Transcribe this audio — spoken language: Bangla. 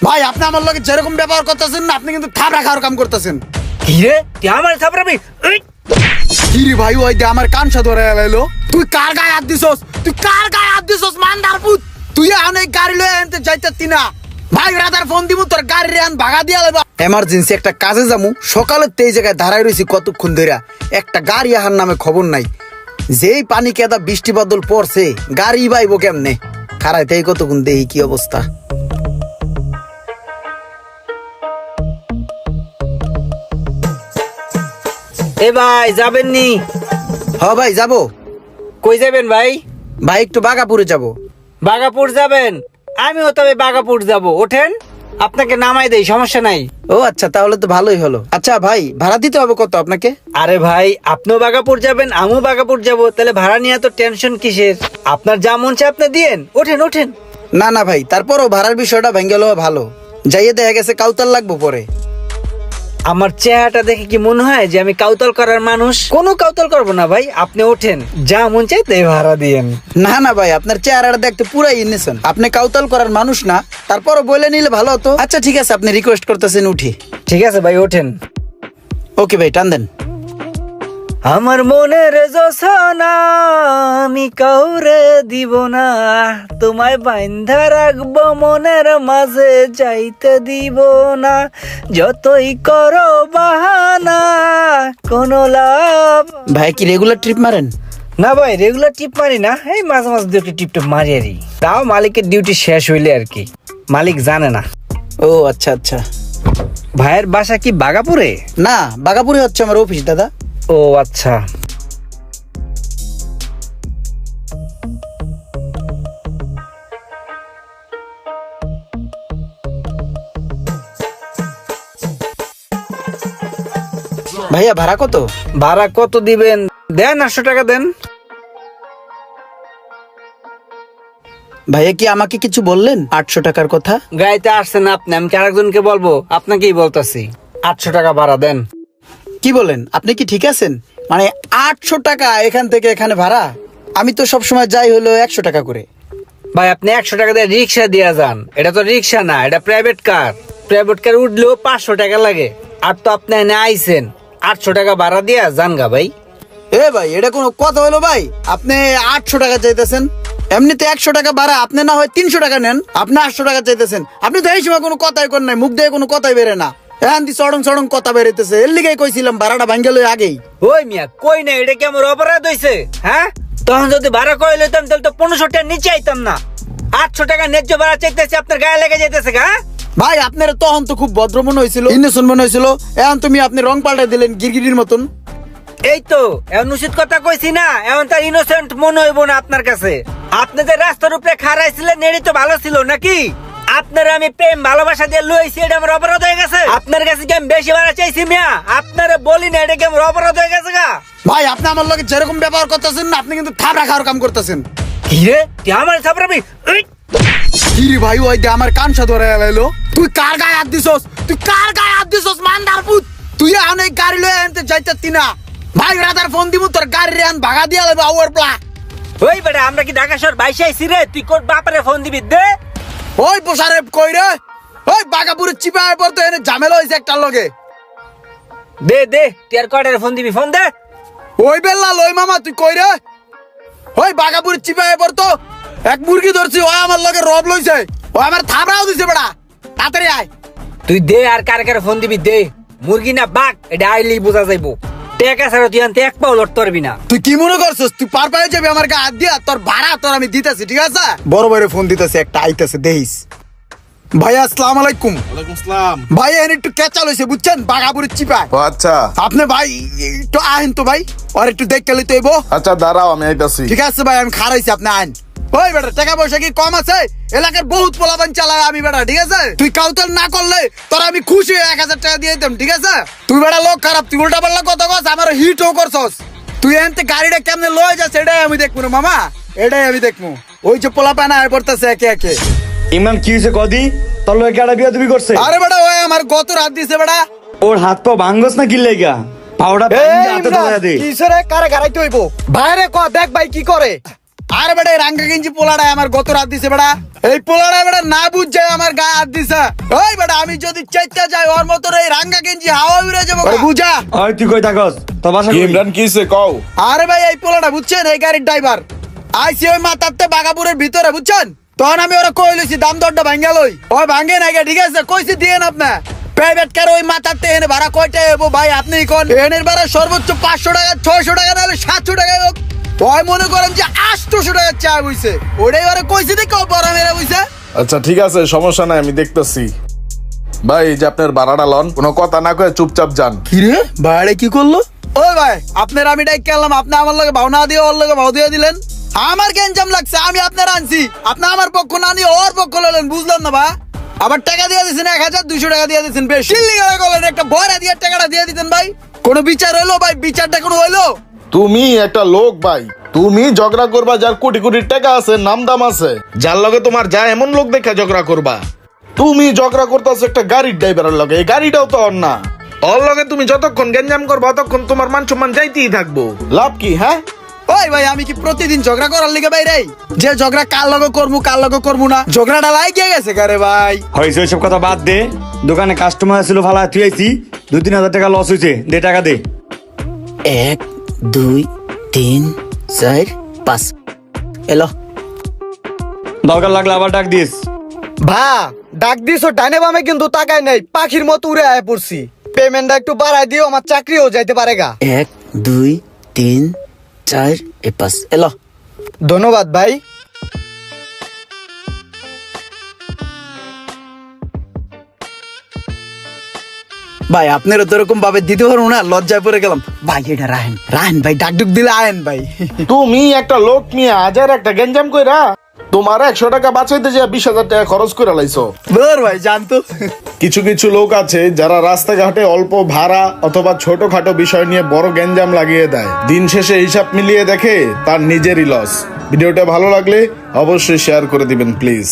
ভাই আপনি আমার লগে যেরকম ব্যবহার করতেছেন না, আপনি কিন্তু থাবড়া খাওয়ার কাম করতেছেন। কি রে তুই আমার থাপড়াবি? কি রে ভাই, ওই দে আমার কানসা ধরে এলাইলো। তুই কার গায়ে হাত দিছস? তুই কার গায়ে হাত দিছস মান্দার পুত? তুই অনেক গাড়ি লয়ে আনতে যাইতাতি না ভাই, রাদার ফোন দিমু তোর গাড়ি রে আন ভাগা দিয়া লইবা। এমার্জেন্সি একটা কাজে যামু, সকালে তেই জায়গায় দাঁড়াই রইছি কতক্ষণ ধইরা, একটা গাড়ি আহার নামে খবর নাই। যেই পানি কেদা বৃষ্টি বাদল পড়ছে, গাড়ি বাইবো কেমনে? খারাইতেই কতক্ষণ দেহি কি অবস্থা। এ ভাই যাবেন নি? হ ভাই যাবো। কই যাবেন ভাই? ভাই একটু বাগাপুরে যাবো। বাগাপুর যাবেন? আমিও তবে বাগাপুর যাব, ওঠেন আপনাকে নামাই দেই, সমস্যা নাই। ও আচ্ছা, তাহলে তো ভালোই হলো। আচ্ছা ভাই, ভাড়া দিতে হবে কত আপনাকে? আরে ভাই আপনিও বাগাপুর যাবেন, আমিও বাগাপুর যাব, তাহলে ভাড়া নিয়ে তো টেনশন কিসের? আপনার যা মন চায় আপনি দিয়েন, ওঠেন ওঠেন। না না ভাই, তারপরও ভাড়ার বিষয়টা ভেঙে গেলেও ভালো। যাইয়ে দেখা গেছে কাউতাল লাগবো পরে। আমার চেহারাটা দেখে কি মনে হয় যে আমি কাউতল করার মানুষ? কোনো কাউতল করবো না ভাই, আপনি ওঠেন, যা মন চাই তাই ভাড়া দিয়েন। না না ভাই, আপনার চেহারাটা দেখতে পুরাই ইনোসেন্ট। আপনি কাউতাল করার মানুষ না, তারপরও বলে নিলে ভালো হতো। আচ্ছা ঠিক আছে, আপনি রিকোয়েস্ট করতেছেন, উঠি। ঠিক আছে ভাই ওঠেন। ওকে ভাই, টান দেন। আমার মনের জোছনা আমি কাউরে দিব না, তোমায় বাইন্ধা রাখবো মনের মাঝে, যাইতে দিব না, যতই করো বাহানা কোনো লাভ। ভাই কি রেগুলার ট্রিপ মারেন? না ভাই রেগুলার টিপ মারি না, এই মাঝে মাঝে দুটো টিপটা মারি আরই, তাও মালিকের ডিউটি শেষ হইলে আর কি, মালিক জানে না। ও আচ্ছা আচ্ছা। ভাইয়ের বাসা কি বাগাপুরে? না, বাগাপুরে হচ্ছে আমার অফিস দাদা। ও আচ্ছা। ভাইয়া ভাড়া কত? ভাড়া কত দিবেন? দেন 800 টাকা দেন। ভাইয়া কি আমাকে কিছু বললেন 800 টাকার কথা? গাইতে আসছেন আপনি, আমি কি আরেকজনকে বলবো? আপনাকেই বলতাছি, 800 টাকা ভাড়া দেন। কি বলেন, আপনি কি ঠিক আছেন? মানে 800 টাকা এখান থেকে এখানে ভাড়া? আমি তো সবসময় যাই হলো 100 টাকা করে। ভাই আপনি 100 টাকা দিয়ে রিক্সা দিয়ে যান, এটা তো রিক্সা না, এটা প্রাইভেট কার। প্রাইভেট কার উঠলেও 500 টাকা লাগে, আর তো আপনি এনে আইছেন, 800 টাকা ভাড়া দিয়া যান গা ভাই। এ ভাই, এটা কোনো কথা হলো ভাই? আপনি 800 টাকা চাইতেছেন, এমনিতে 100 টাকা ভাড়া, আপনি না হয় 300 টাকা নেন, আপনি 800 টাকা চাইতেছেন। আপনি তো এই সময় কোনো কথাই করেন নাই, মুখ দিয়ে কোনো কথাই বেরে না, এখন দি সড়ং সড়ং কথা বেরোতেছে। এর লিগেই কইছিলাম ভাড়াটা ভাঙ্গে লই আগেই। ওই মিয়া কই না, এটা কি আমার অপরাধ হইছে? হ্যাঁ, তখন যদি ভাড়া কই লইতাম তাহলে তো 1500 টাকা নিচে আইতাম না। 800 টাকা ন্যায্য ভাড়া চাইতেছি, আপনার গায়ে লেগে যাইতেছে গা। ভাই আপনার তখন তো খুব ভদ্র মনে হয়েছিল, ইনোসেন্ট মনে হয়েছিল, এখন তুমি আপনি রং পাল্টাই দিলেন গিরগিরির মতন। এই তো এখন উচিত কথা কইছি না, এখন তার ইনোসেন্ট মনে হইব না আপনার কাছে। আপনি যে রাস্তার উপরে খাড়াইছিলেন এরই তো ভালো ছিল নাকি? আপনার আমি প্রেম ভালোবাসা দিয়ে লইছি, এটা আমার অপরাধ হয়ে গেছে? আপনার কাছে কি আমি বেশি ভাড়া চাইছি মিয়া? আপনারা বলি না, এটা কি আমার অপরাধ হয়ে গেছে গা? ভাই আপনি আমার লগে যেরকম ব্যবহার করতেছেন না, আপনি কিন্তু থাবড়া খাওয়ার কাম করতেছেন। কি রে তুই আমার থাপড়াবি? কি রে ভাই, ওই দে আমার কানসা ধরে এলাইলো। তুই কার গায়ে হাত দিছস? তুই কার গায়ে হাত দিছস মান্দার পুত? তুই অনেক গাড়ি লয়ে আনতে যাইতাতি না ভাই, রাদার ফোন দিমু তোর গাড়ি রে আন ভাগা দিয়া লইবা ওর প্লা। ওই বেটা আমরা কি ঢাকা শহর বাইশে আইছি রে? তুই কোন বাপারে ফোন দিবি দে? ওই পোষারে কই রে? ওই বাগাপুরে চিপায় পড়তো, এনে ঝামেলা হইছে একটা লগে। দে দে তুই আর কয়টারে ফোন দিবি, ফোন দে। ওই বেল্লা লই মামা, তুই কই রে? ওই বাগাপুরে চিপায় পড়তো, এক মুরগি ধরছি, ওই আমার লগে রব লইছে, ও আমার থাবড়াও দিছে বেটা। তাড়াতাড়ি আয়। তুই দে আর কারে কারে ফোন দিবি দে। মুরগি না বাঘ এটা আইলি বোঝা যাইবো। টেকা ছাড়া তুই আনতে এক পাও লড়তে পারবি না। তুই কি মনে করছিস তুই পার পায়ে যাবি আমার গায়ে হাত দিয়া? তোর ভাড়া তোর আমি দিতেছি, ঠিক আছে? বড় ভাইরে ফোন দিতেছি, একটা আইতেছে দেখিস। ভাইয়া আসসালামু আলাইকুম। ওয়ালাইকুম আসসালাম। ভাই এখানে একটু কেঁচা লইছে বুঝছেন, বাগাপুরের চিপায়। ও আচ্ছা আপনি ভাই একটু আহেন তো ভাই, আর একটু দেখতে লইতে হইব। আচ্ছা দাঁড়াও আমি আইতাছি। ঠিক আছে ভাই, আমি খারাইছি, আপনি আইন। ওই বেটা টাকা পয়সা কি কম আছে? এলাকার বহুত পোলাপান চালায় আমি বেটা, ঠিক আছে? তুই কাউতাল না করলে তোর আমি খুশি হয়ে 1000 টাকা দিয়ে দিতাম, ঠিক আছে? তুই বেটা লোক খারাপ, তুই উল্টা পাল্টা কথা কস, আমার হিটও করছস। তুই এনতে গাড়িটা কেমনে লয়ে যাস এটাই আমি দেখবো না মামা, এটাই আমি দেখবো। ওই যে পোলাপান আয় পড়তেছে একে একে। ইমান কি হয়েছে কদি? তোর লগে কেডা বিয়া তুমি করছে? আরে বেটা ওই আমার গত রাত দিছে বেটা। ওর হাত পা ভাঙ্গস না কি লেগা? পাউডা ভাঙ্গি হাতে ধরে দে। কিসরে কারে গাড়াইতে হইব? ভাইরে ক দেখ ভাই কি করে। আরে বেটা এই রাঙ্গা গেঞ্জি পোলাটা আমার গত রাত দিছে বেটা, এই পোলাটা বেটা না বুঝ যায় আমার গায়ে হাত দিছে। ওই বেটা আমি যদি চাইতে যাই ওর মতো এই রাঙ্গা গেঞ্জি হাওয়া উড়ে যাবো বুঝা। ওই তুই কই থাকস তোর বাসা কি কই? ইমরান কিছে কও? আরে ভাই এই পোলাটা বুঝছেন এই গাড়ির ড্রাইভার আইসি ওই মাথাতে বাগাপুরের ভিতরে বুঝছেন, তখন আমি ওরা কই লইছি দাম দরটা ভাঙ্গা লই, ওই ভাঙ্গে নাই গা, ঠিক আছে কইছি দিয়েন আপনি প্রাইভেট কার ওই মাথাতে এনে ভাড়া কয়টা এবো ভাই আপনি কোন এনের ভাড়া সর্বোচ্চ 500 টাকা 600 টাকা নাহলে 700 টাকা হোক, ওই মনে করেন যে 800 টাকা চা হইছে, ওটাই ওরা কইছি দেখো বড় মেরা হইছে। আচ্ছা ঠিক আছে, সমস্যা নাই, আমি দেখতেছি। ভাই এই যে আপনার ভাড়াটা লন, কোনো কথা না কয়ে চুপচাপ যান। কি রে ভাড়া কি করলো? ওই ভাই আপনার আমি ডাইক করলাম, আপনি আমার লগে ভাওনা দিয়ে ওর লগে ভাও দিয়ে দিলেন, আমার গেঞ্জাম লাগছে, আমি আপনার আনছি, আপনি আমার পক্ষ না নিয়ে ওর পক্ষ ললেন, বুঝলাম না ভাই। আবার টাকা দিয়ে দিয়েছেন 1200 টাকা দিয়ে দিয়েছেন, বেশি গেলেন একটা বড়া দিয়ে টাকাটা দিয়ে দিতেন ভাই, কোনো বিচার হইলো ভাই? বিচারটা কোনো হইলো? তুমি একটা লোক ভাই, তুমি ঝগড়া করবা যার কোটি কোটি টাকা আছে, নাম দাম আছে, যার লগে তোমার যা এমন লোক দেখে ঝগড়া করবা। তুমি ঝগড়া করতেছো একটা গাড়ির ড্রাইভারের লগে, এই গাড়িটাও তো ওর না, ওর লগে তুমি যতক্ষণ গেঞ্জাম করবা ততক্ষণ তোমার মান সম্মান যাইতেই থাকবো, লাভ কি? হ্যাঁ ওই ভাই আমি কি প্রতিদিন ঝগড়া করার লিগে ভাই রে, যে ঝগড়া কার লগে করবো না, ঝগড়াটা লাগিয়ে গেছে কারে ভাই। হয়েছে ওইসব কথা বাদ দে, দোকানে কাস্টমার ছিল ফালা তুই আইছি 2-3 হাজার টাকা লস হয়েছে, দে টাকা দে। 1 2 3 4 5 এলো দরকার লাগলে আবার ডাক দিস। ভা ডাক দিছো ডাইনে বামে কিন্তু তাকাই নাই, পাখির মতো উড়ে আয় পড়ছি, পেমেন্টটা একটু বাড়াই দিও, আমার চাকরিও যাইতে পারে গা। 1 2 3 4 5 এলো। ধন্যবাদ ভাই। ভাই আপনারও তো এরকম ভাবে দিতে পারবো না, লজ্জায় পড়ে গেলাম ভাই। এটা রাহেন রাহেন ভাই, ডাক ডুক দিলে আয়েন ভাই। তুমি একটা লোক নিয়ে হাজার একটা গেঞ্জাম কইরা তোমার 100 টাকা বাঁচাইতে যে 20,000 টাকা খরচ করে লাইছো। বল ভাই জানতো। কিছু কিছু লোক আছে যারা রাস্তাঘাটে অল্প ভাড়া অথবা ছোটখাটো বিষয় নিয়ে বড় গ্যাঞ্জাম লাগিয়ে দেয়, দিন শেষে হিসাব মিলিয়ে দেখে তার নিজেরই লস। ভিডিওটা ভালো লাগলে অবশ্যই শেয়ার করে দিবেন প্লিজ।